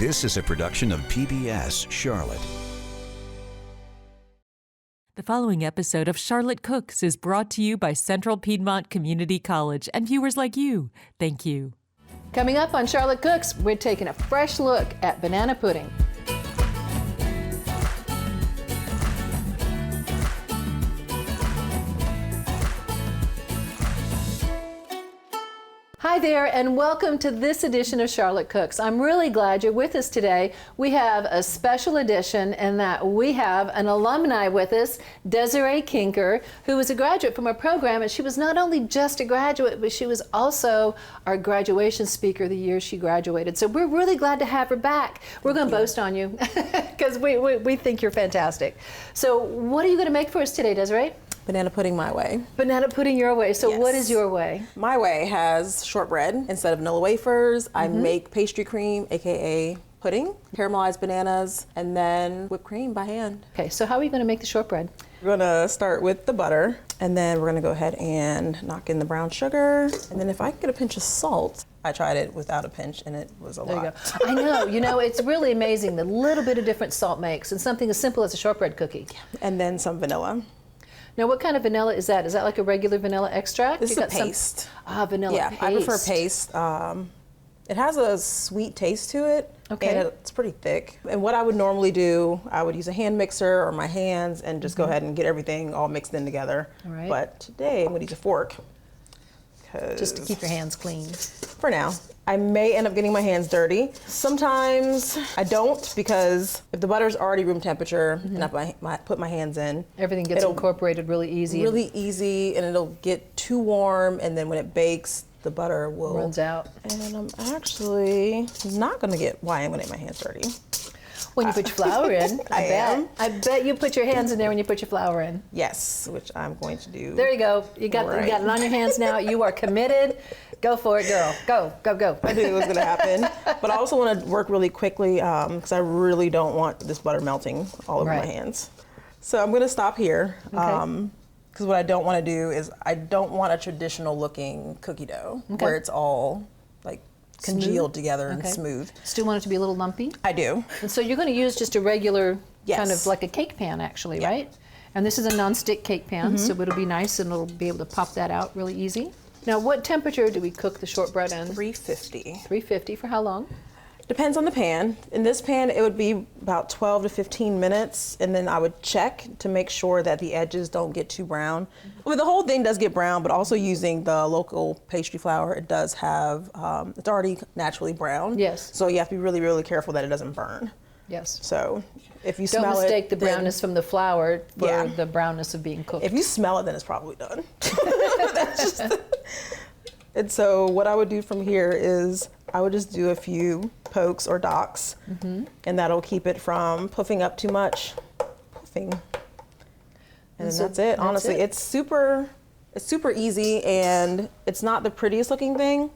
This is a production of PBS Charlotte. The following episode of Charlotte Cooks is brought to you by Central Piedmont Community College and viewers like you. Thank you. Coming up on Charlotte Cooks, we're taking a fresh look at banana pudding. Hi there, and welcome to this edition of Charlotte Cooks. I'm really glad you're with us today. We have a special edition in that we have an alumni with us, Desiree Kinker, who was a graduate from our program, and she was not only just a graduate, but she was also our graduation speaker the year she graduated. So we're really glad to have her back. We're going to boast on you because we think you're fantastic. So what are you going to make for us today, Desiree? Banana pudding my way. Banana pudding your way. So Yes. What is your way? My way has shortbread. Instead of vanilla wafers, I make pastry cream, AKA pudding, caramelized bananas, and then whipped cream by hand. Okay, so how are you going to make the shortbread? We're gonna start with the butter, and then we're gonna go ahead and knock in the brown sugar. And then if I could get a pinch of salt, I tried it without a pinch and it was a There lot. you go. I know, it's really amazing the little bit of difference salt makes, and something as simple as a shortbread cookie. And then some vanilla. Now, what kind of vanilla is that? Is that like a regular vanilla extract? This is You a got some- paste. Vanilla Yeah, paste. I prefer paste. It has a sweet taste to it, Okay. and it's pretty thick. And what I would normally do, I would use a hand mixer or my hands and just go ahead and get everything all mixed in together. All right. But today I'm gonna use a fork. Just to keep your hands clean. For now. I may end up getting my hands dirty. Sometimes I don't, because if the butter's already room temperature and I put my hands in, Everything gets it'll incorporated really easy. really easy, and it'll get too warm, and then when it bakes, the butter will runs out. And I'm actually not gonna get my hands dirty. When you put your flour in, I am. I bet you put your hands in there when you put your flour in. Yes, which I'm going to do. There you go. You got it on your hands now. You are committed. Go for it, girl. Go, go, go. I knew it was gonna happen. But I also want to work really quickly because I really don't want this butter melting all over my Right. hands. So I'm gonna stop here. Okay. Because what I don't want to do is I don't want a traditional looking cookie dough where it's all like congealed together and Okay. smooth. Still want it to be a little lumpy? I do. And so you're going to use just a regular, Yes. kind of like a cake pan actually, right? And this is a non-stick cake pan, so it'll be nice and it'll be able to pop that out really easy. Now, what temperature do we cook the shortbread in? 350. 350 for how long? Depends on the pan. In this pan, it would be about 12 to 15 minutes, and then I would check to make sure that the edges don't get too brown. Well, the whole thing does get brown, but also using the local pastry flour, it does have, it's already naturally brown. Yes. So you have to be really, really careful that it doesn't burn. Yes. So if you Don't smell it, mistake the then- brownness from the flour for Yeah. the brownness of being cooked. If you smell it, then it's probably done. And so what I would do from here is I would just do a few pokes or docks, and that'll keep it from puffing up too much. Puffing. And then so that's it. that's Honestly, it. it's super easy, and it's not the prettiest looking thing,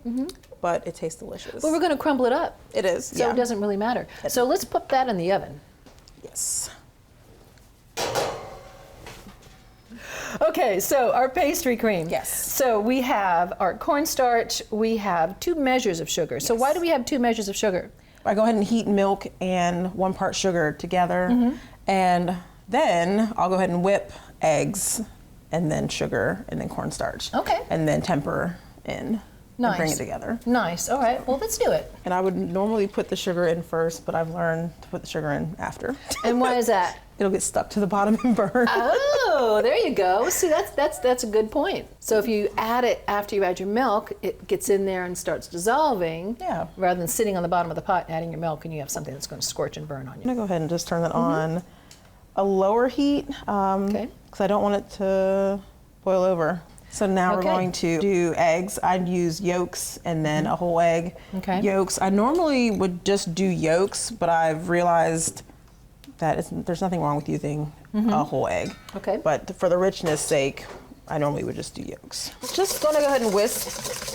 but it tastes delicious. Well, we're going to crumble it up, It is. so it doesn't really matter. So let's put that in the oven. Yes. Okay, so our pastry cream. Yes. So we have our cornstarch, we have 2 measures of sugar. So why do we have 2 measures of sugar? I go ahead and heat milk and 1 part sugar together, and then I'll go ahead and whip eggs, and then sugar, and then cornstarch. Okay. And then temper in. And bring it Nice. together. Nice. All right, well, let's do it. And I would normally put the sugar in first, but I've learned to put the sugar in after. And why is that? It'll get stuck to the bottom and burn. Oh, there you go. See, that's a good point. So if you add it after you add your milk, it gets in there and starts dissolving. Yeah. Rather than sitting on the bottom of the pot and adding your milk, and you have something that's going to scorch and burn on I'm you. gonna go ahead and just turn that on a lower heat, Okay. because I don't want it to boil over. So now we're Okay. going to do eggs. I'd use yolks and then a whole egg. Okay. Yolks. I normally would just do yolks, but I've realized that there's nothing wrong with using a whole egg. Okay. But for the richness sake, I normally would just do yolks. Just gonna go ahead and whisk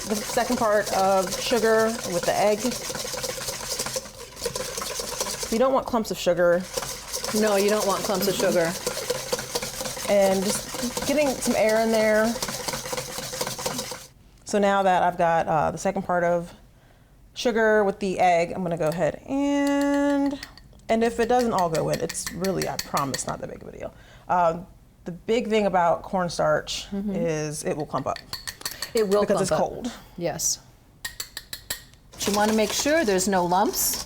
the second part of sugar with the egg. You don't want clumps of sugar. No, you don't want clumps of sugar. And just getting some air in there. So now that I've got the second part of sugar with the egg. I'm gonna go ahead and if it doesn't all go in, it's really, I promise, not that big of a deal. The big thing about cornstarch is it will clump up. It will because clump it's up. cold. Yes. But you want to make sure there's no lumps,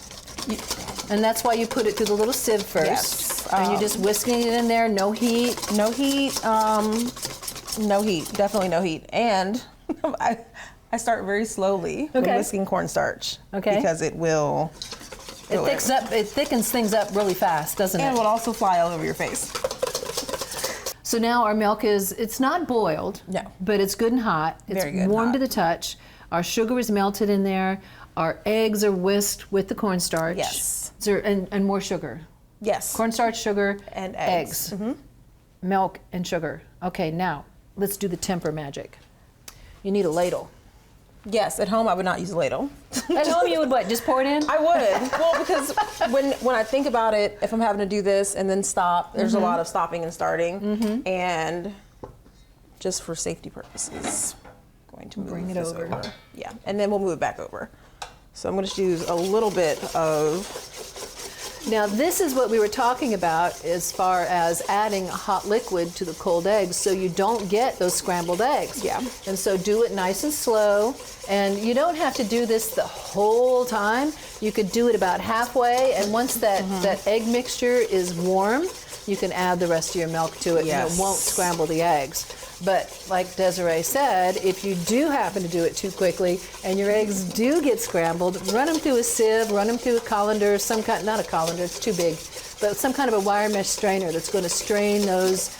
and that's why you put it through the little sieve first. Yes. And you're just whisking it in there, no heat. No heat, no heat, definitely no heat. And I start very slowly when Okay. whisking cornstarch. Okay. Because it will It go in. it thickens things up really fast, doesn't And it? it will also fly all over your face. So now our milk it's not boiled, No. but it's good and hot. It's Very good and warm to hot. the touch. Our sugar is melted in there. Our eggs are whisked with the cornstarch. Yes. And more sugar. Yes. Cornstarch, sugar, And eggs. milk, and sugar. Okay, now let's do the temper magic. You need a ladle. Yes, at home I would not use a ladle. At home you would what, just pour it in? I would. Well, because when I think about it, if I'm having to do this and then stop, there's a lot of stopping and starting. And just for safety purposes, I'm going to Bring it this over. Yeah, and then we'll move it back over. So I'm going to use a little bit of, Now this is what we were talking about as far as adding hot liquid to the cold eggs so you don't get those scrambled eggs. Yeah. And so do it nice and slow. And you don't have to do this the whole time. You could do it about halfway, and once that egg mixture is warm, you can add the rest of your milk to it, and Yes. it won't scramble the eggs. But like Desiree said, if you do happen to do it too quickly and your eggs do get scrambled, run them through a sieve, run them through a colander, some kind, not a colander, it's too big, but some kind of a wire mesh strainer that's going to strain those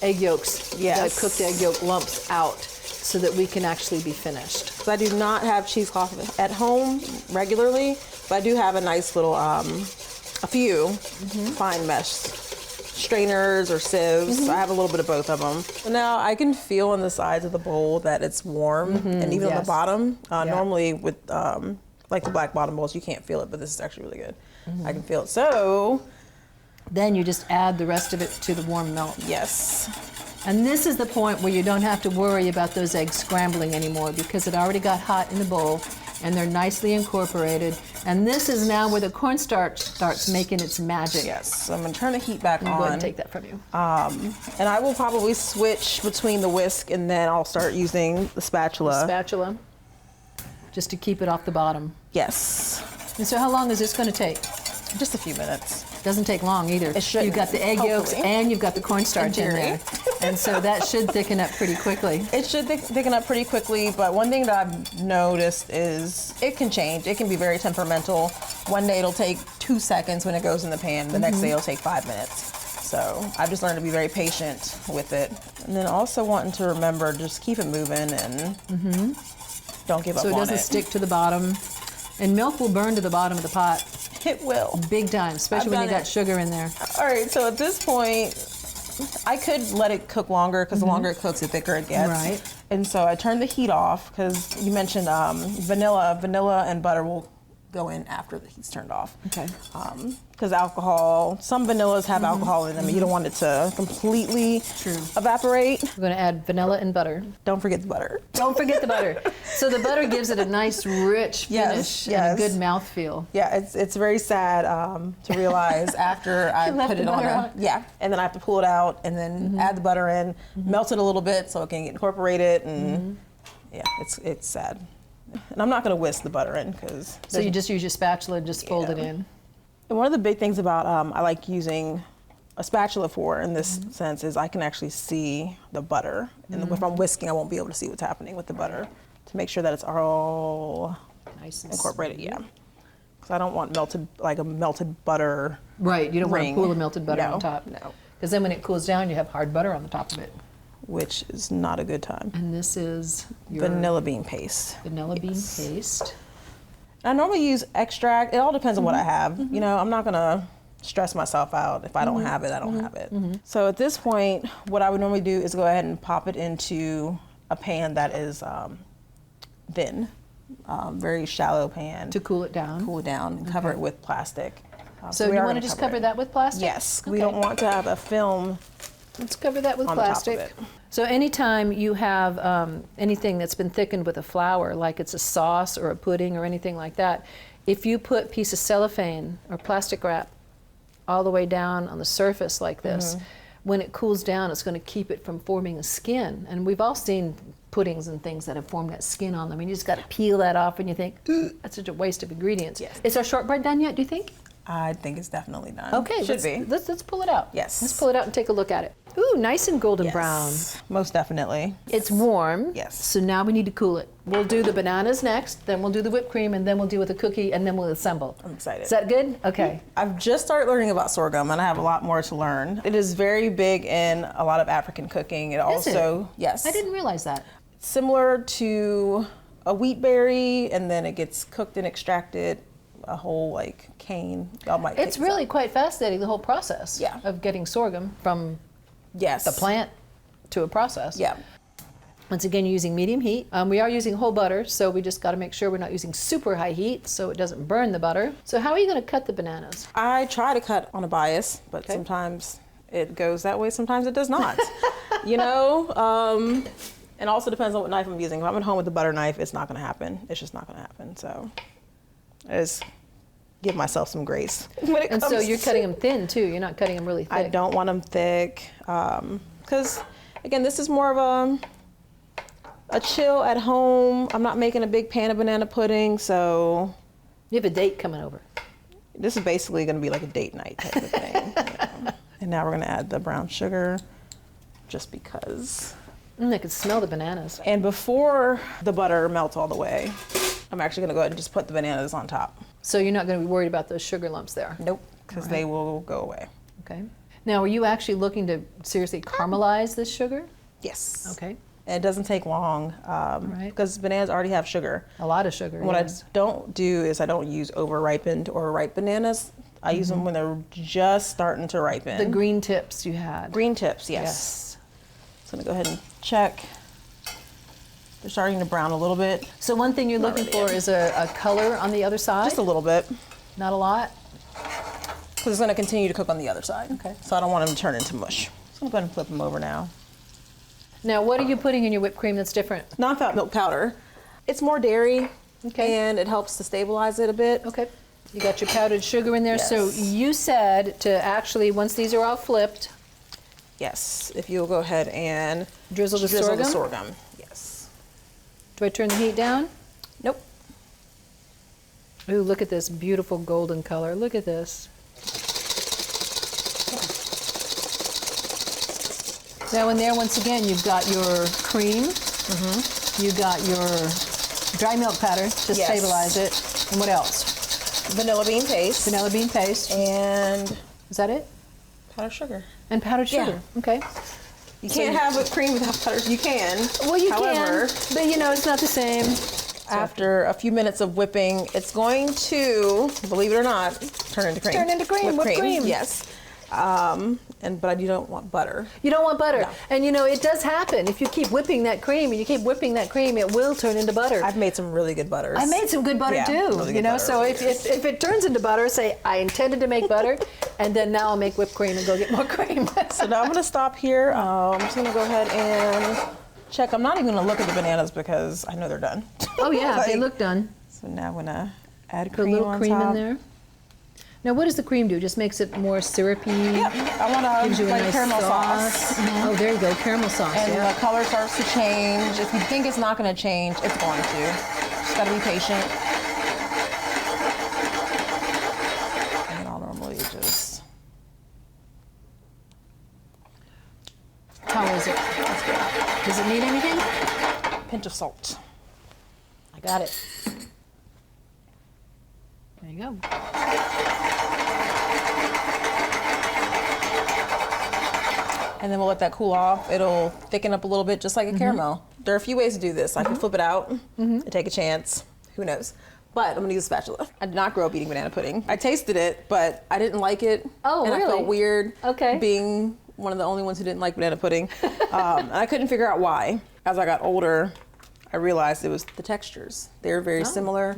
egg yolks, Yes. the cooked egg yolk lumps out so that we can actually be finished. so I do not have cheesecloth at home regularly, but I do have a nice little, a few fine mesh strainers or sieves. So I have a little bit of both of them. So now I can feel on the sides of the bowl that it's warm, and even on yes. the bottom. Normally with like the black bottom bowls, you can't feel it, but this is actually really good. I can feel it. So Then you just add the rest of it to the warm milk. yes, And this is the point where you don't have to worry about those eggs scrambling anymore because it already got hot in the bowl and they're nicely incorporated. And this is now where the cornstarch starts making its magic. yes. So I'm gonna turn the heat back I'm on. going to take that from you. And I will probably switch between the whisk and then I'll start using the spatula. Spatula, just to keep it off the bottom. Yes, And so how long is this going to take? just a few minutes. Doesn't take long either. It shouldn't, You've got the egg yolks hopefully. and you've got the cornstarch in theory. there. And so that should thicken up pretty quickly. It should thicken up pretty quickly, but one thing that I've noticed is it can change. It can be very temperamental. One day it'll take 2 seconds when it goes in the pan. The next day it'll take 5 minutes. So I've just learned to be very patient with it. And then also wanting to remember, just keep it moving and don't give up So it on doesn't it. stick to the bottom. And milk will burn to the bottom of the pot It will. big time, especially I've when you done got it. sugar in there. All right, so at this point, I could let it cook longer because the longer it cooks, the thicker it gets. Right. And so I turned the heat off because you mentioned vanilla. Vanilla and butter will go in after the heat's turned off. Okay. Because alcohol, some vanillas have alcohol in them. You don't want it to completely True. evaporate. We're going to add vanilla and butter. Don't forget the butter. Don't forget the butter. So the butter gives it a nice, rich Yes, finish and a yes. good mouthfeel. Yeah, it's very sad to realize after I left put the it on butter a, out. yeah, and then I have to pull it out and then add the butter in, melt it a little bit so it can get incorporated, and yeah, it's sad. And I'm not going to whisk the butter in because. So you just use your spatula and just fold it Yeah. in. And one of the big things about I like using a spatula for in this sense is I can actually see the butter, and if I'm whisking, I won't be able to see what's happening with the butter to make sure that it's all Nice and incorporated. Yeah, because I don't want a melted butter. Right, you don't want a ring. pool of melted butter No, on top. no. Because then when it cools down, you have hard butter on the top of it. Which is not a good time. And this is your Vanilla bean paste. vanilla bean paste. I normally use extract. It all depends on what I have. You know, I'm not gonna stress myself out. If I don't have it, I don't have it. So at this point, what I would normally do is go ahead and pop it into a pan that is thin, very shallow pan. To cool it down. cool it down and cover it with plastic. So we you are want to gonna just cover cover it. that with plastic? Yes, we Okay. don't want to have a film Let's cover that with on the top of plastic. it. So anytime you have anything that's been thickened with a flour, like it's a sauce or a pudding or anything like that, if you put a piece of cellophane or plastic wrap all the way down on the surface like this, when it cools down, it's going to keep it from forming a skin. And we've all seen puddings and things that have formed that skin on them, and you just got to peel that off, and you think, that's such a waste of ingredients. Yes. Is our shortbread done yet, do you think? I think it's definitely done. Okay, Should be. let's pull it out. Yes. Let's pull it out and take a look at it. Ooh, nice and golden brown. Yes, most definitely. It's warm. Yes. So now we need to cool it. We'll do the bananas next, then we'll do the whipped cream, and then we'll do with the cookie, and then we'll assemble. I'm excited. Is that good? Okay. I've just started learning about sorghum, and I have a lot more to learn. It is very big in a lot of African cooking. It also, yes. I didn't realize that. Similar to a wheat berry, and then it gets cooked and extracted, a whole like cane. Y'all might It's pick really some. quite fascinating, the whole process Yeah. of getting sorghum from Yes. the plant to a process. Yeah. Once again, you're using medium heat. We are using whole butter, so we just got to make sure we're not using super high heat so it doesn't burn the butter. So how are you going to cut the bananas? I try to cut on a bias, but Okay. sometimes it goes that way, sometimes it does not. You know? And also depends on what knife I'm using. If I'm at home with the butter knife, it's not going to happen. It's just not going to happen. So I just give myself some grace when it And comes so you're to- cutting them thin too. You're not cutting them really thick. I don't want them thick. Because, again, this is more of a chill at home. I'm not making a big pan of banana pudding, so You have a date coming over. this is basically going to be like a date night type of thing. You know. And now we're going to add the brown sugar just because. I can smell the bananas. And before the butter melts all the way, I'm actually going to go ahead and just put the bananas on top. So you're not going to be worried about those sugar lumps there. Nope, because they will go away. Okay. Now, are you actually looking to seriously caramelize this sugar? Yes. Okay. And it doesn't take long Right. because bananas already have sugar. A lot of sugar. What yes. I don't do is I don't use over-ripened or ripe bananas. I use them when they're just starting to ripen. The green tips you had. Green tips, yes. Yes. So I'm gonna go ahead and check. They're starting to brown a little bit. So one thing you're looking ready for yet. is a color on the other side. Just a little bit, Not a lot. because it's gonna continue to cook on the other side. Okay. So I don't want them to turn into mush. So I'm going to flip them over now. Now, what are you putting in your whipped cream that's different? Non-fat milk powder. It's more dairy, Okay. and it helps to stabilize it a bit. Okay. You got your powdered sugar in there. So Yes. you said to actually, once these are all flipped, Yes, if you'll go ahead and drizzle the drizzle sorghum. the sorghum. Yes. Do I turn the heat down? Nope. Ooh, look at this beautiful golden color. Look at this. Now in there, once again, you've got your cream. You've got your dry milk powder to Yes. stabilize it. And what else? Vanilla bean paste. Vanilla bean paste. And Is that it? powdered sugar. And powdered Yeah. sugar. Okay. You can't have whipped cream without butter. You can. Well, you However, can, but you know, it's not the same. after a few minutes of whipping, it's going to, believe it or not, turn into cream. Turn into cream, whipped cream. Yes. But I don't want butter. You don't want butter. No. And you know, it does happen. If you keep whipping that cream and you keep whipping that cream, it will turn into butter. I've made some really good butters. I made some good butter Yeah, too. really You good know, butter so over if, the years. if it turns into butter, say I intended to make butter, and then now I'll make whipped cream and go get more cream. So now I'm going to stop here. I'm just going to go ahead and check. I'm not even going to look at the bananas because I know they're done. Oh yeah, they Like, look done. So now I'm going to add Put a cream little on cream top. in there. Now, what does the cream do? Just makes it more syrupy. Yep. I want Gives to you a like nice caramel sauce. Oh, there you go, caramel sauce. And yeah. the color starts to change. If you think it's not going to change, it's going to. Just got to be patient. And then I'll normally just. How is it? That's good. Does it need anything? Pinch of salt. I got it. There you go. And then we'll let that cool off. It'll thicken up a little bit, just like a caramel. There are a few ways to do this. I could flip it out and take a chance. Who knows? But I'm gonna use a spatula. I did not grow up eating banana pudding. I tasted it, but I didn't like it. Oh, and I really? felt weird Okay. being one of the only ones who didn't like banana pudding. And I couldn't figure out why. As I got older, I realized it was the textures. They're very similar.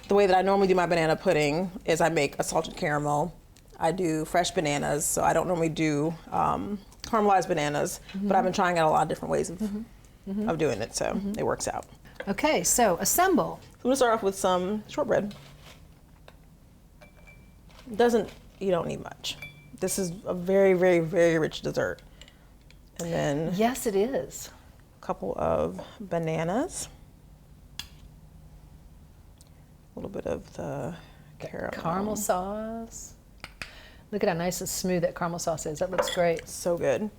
The way that I normally do my banana pudding is I make a salted caramel. I do fresh bananas, so I don't normally do caramelized bananas, but I've been trying out a lot of different ways of doing it, so it works out. Okay, so assemble. So I'm gonna start off with some shortbread. You don't need much. This is a very, very, very rich dessert. And then Yes, it is. a couple of bananas. A little bit of the Caramel sauce. Look at how nice and smooth that caramel sauce is. That looks great. So good.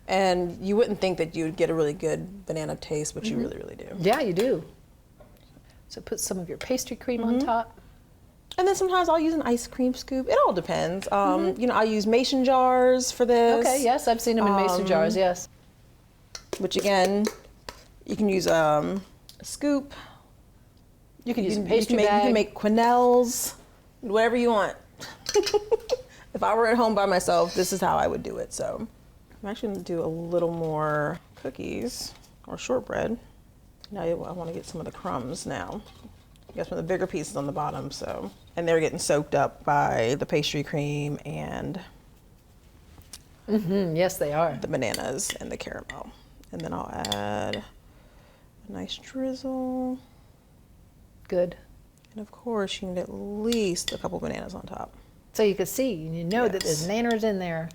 And you wouldn't think that you'd get a really good banana taste, but you really, really do. Yeah, you do. So put some of your pastry cream on top. And then sometimes I'll use an ice cream scoop. It all depends. You know, I use mason jars for this. Okay, yes, I've seen them in mason jars, yes. Which again, you can use a scoop. You can use a You pastry can bag. make quenelles, whatever you want. If I were at home by myself, this is how I would do it. So I'm actually gonna do a little more cookies or shortbread. Now I want to get some of the crumbs now. I got some of the bigger pieces on the bottom, and they're getting soaked up by the pastry cream and Yes, they are. the bananas and the caramel. And then I'll add a nice drizzle. Good. And of course, you need at least a couple bananas on top. So you can see, you know that there's Yes. bananas in there.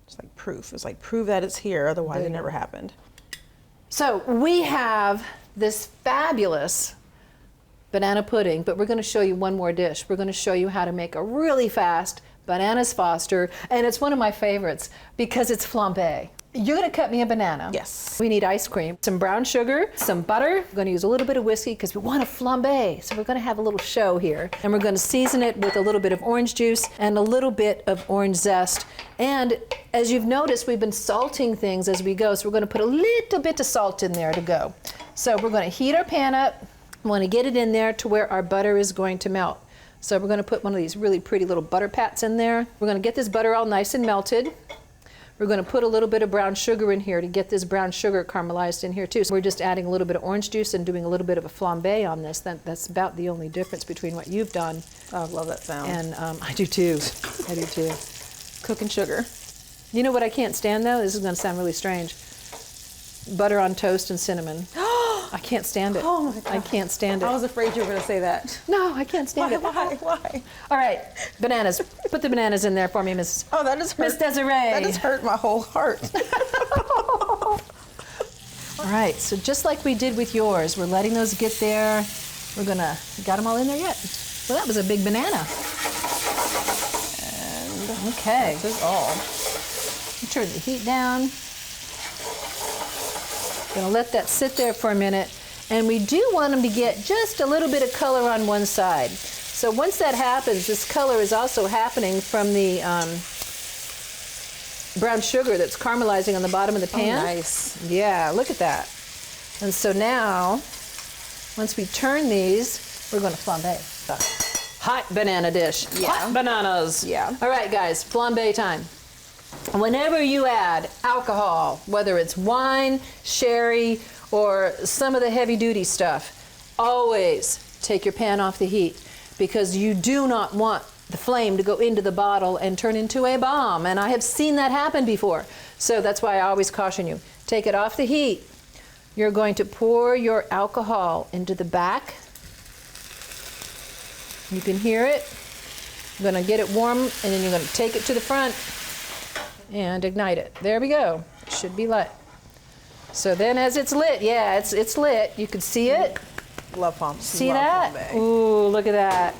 It's like proof. It's like prove that it's here, otherwise There it you never go. happened. So we have this fabulous banana pudding, but we're going to show you one more dish. We're going to show you how to make a really fast bananas Foster, and it's one of my favorites because it's flambé. You're going to cut me a banana. Yes. We need ice cream, some brown sugar, some butter. We're going to use a little bit of whiskey because we want a flambé. So we're going to have a little show here. And we're going to season it with a little bit of orange juice and a little bit of orange zest. And as you've noticed, we've been salting things as we go. So we're going to put a little bit of salt in there to go. So we're going to heat our pan up. We want to get it in there to where our butter is going to melt. So we're going to put one of these really pretty little butter pats in there. We're going to get this butter all nice and melted. We're going to put a little bit of brown sugar in here to get this brown sugar caramelized in here too. So we're just adding a little bit of orange juice and doing a little bit of a flambé on this. That's about the only difference between what you've done. Oh, I love that sound. And I do too. I do too. Cooking sugar. You know what I can't stand though? This is going to sound really strange. Butter on toast and cinnamon. I can't stand it. Oh my God. I can't stand it. I was afraid you were going to say that. No, I can't stand it. Why? All right, bananas. Put the bananas in there for me, Miss. Oh, that just hurt. Miss Desiree. That just hurt my whole heart. All right, so just like we did with yours, we're letting those get there. We're gonna, got them all in there yet? Well, that was a big banana. And Okay, this is all. turn the heat down. Gonna let that sit there for a minute. And we do want them to get just a little bit of color on one side. So once that happens, this color is also happening from the brown sugar that's caramelizing on the bottom of the pan. Oh, nice. Yeah, look at that. And so now, once we turn these, we're going to flambé the hot banana dish. Yeah. Hot bananas. Yeah. All right, guys, flambé time. Whenever you add alcohol, whether it's wine, sherry, or some of the heavy-duty stuff, always take your pan off the heat because you do not want the flame to go into the bottle and turn into a bomb. And I have seen that happen before. So that's why I always caution you. Take it off the heat. You're going to pour your alcohol into the back. You can hear it. You're going to get it warm, and then you're going to take it to the front and ignite it. There we go. It should be lit. So then as it's lit, yeah, it's lit. You can see it. Love pumps. See Love that? flambé. Ooh, look at that.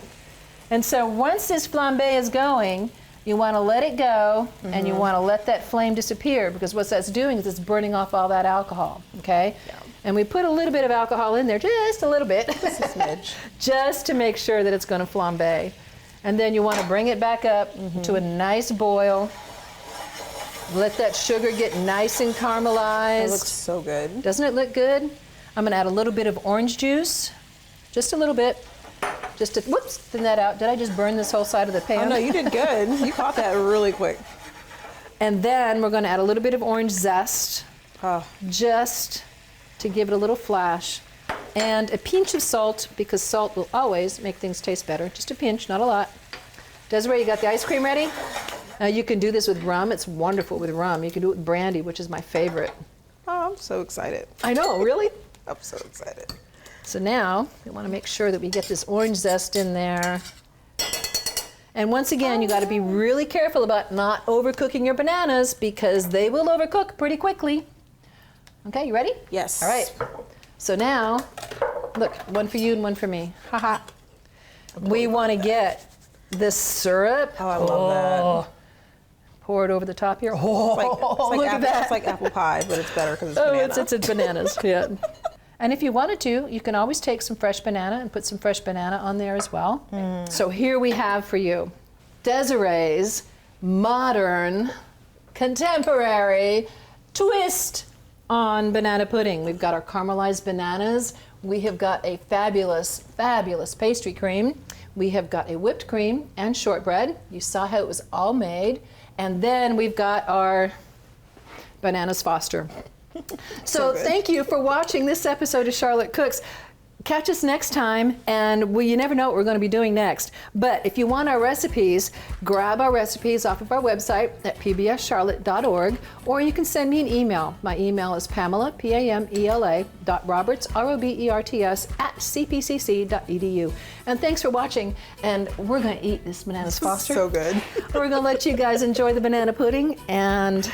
And so once this flambé is going, you want to let it go and you want to let that flame disappear because what that's doing is it's burning off all that alcohol, okay? Yeah. And we put a little bit of alcohol in there, just a little bit, Just a smidge. just to make sure that it's going to flambe. And then you want to bring it back up to a nice boil. Let that sugar get nice and caramelized. It looks so good. Doesn't it look good? I'm going to add a little bit of orange juice, just a little bit. Just to, whoops, thin that out. Did I just burn this whole side of the pan? Oh no, you did good. You caught that really quick. And then we're going to add a little bit of orange zest, Oh, just to give it a little flash. And a pinch of salt, because salt will always make things taste better. Just a pinch, not a lot. Desiree, you got the ice cream ready? You can do this with rum. It's wonderful with rum. You can do it with brandy, which is my favorite. Oh, I'm so excited. I know, really? I'm so excited. So now we want to make sure that we get this orange zest in there. And once again, you got to be really careful about not overcooking your bananas because they will overcook pretty quickly. Okay, you ready? Yes. All right. So now, look, one for you and one for me. Haha. We want to get this syrup. Oh, I love that. Pour it over the top here. Oh, look at that. It's like apple pie, but it's better because it's Oh, banana. it's bananas, yeah. And if you wanted to, you can always take some fresh banana and put some fresh banana on there as well. So here we have for you Desiree's modern, contemporary twist on banana pudding. We've got our caramelized bananas. We have got a fabulous, fabulous pastry cream. We have got a whipped cream and shortbread. You saw how it was all made. And then we've got our Bananas Foster. So thank you for watching this episode of Charlotte Cooks. Catch us next time, and you never know what we're going to be doing next. But if you want our recipes, grab our recipes off of our website at pbscharlotte.org, or you can send me an email. My email is Pamela, Pamela, .roberts, ROBERTS, @cpcc.edu. And thanks for watching, and we're going to eat this Bananas Foster. So good. We're going to let you guys enjoy the banana pudding, and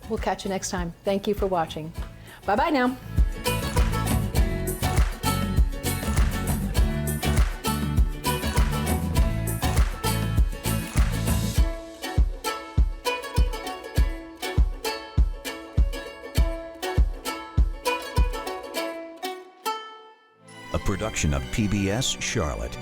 we'll catch you next time. Thank you for watching. Bye-bye now. A production of PBS Charlotte.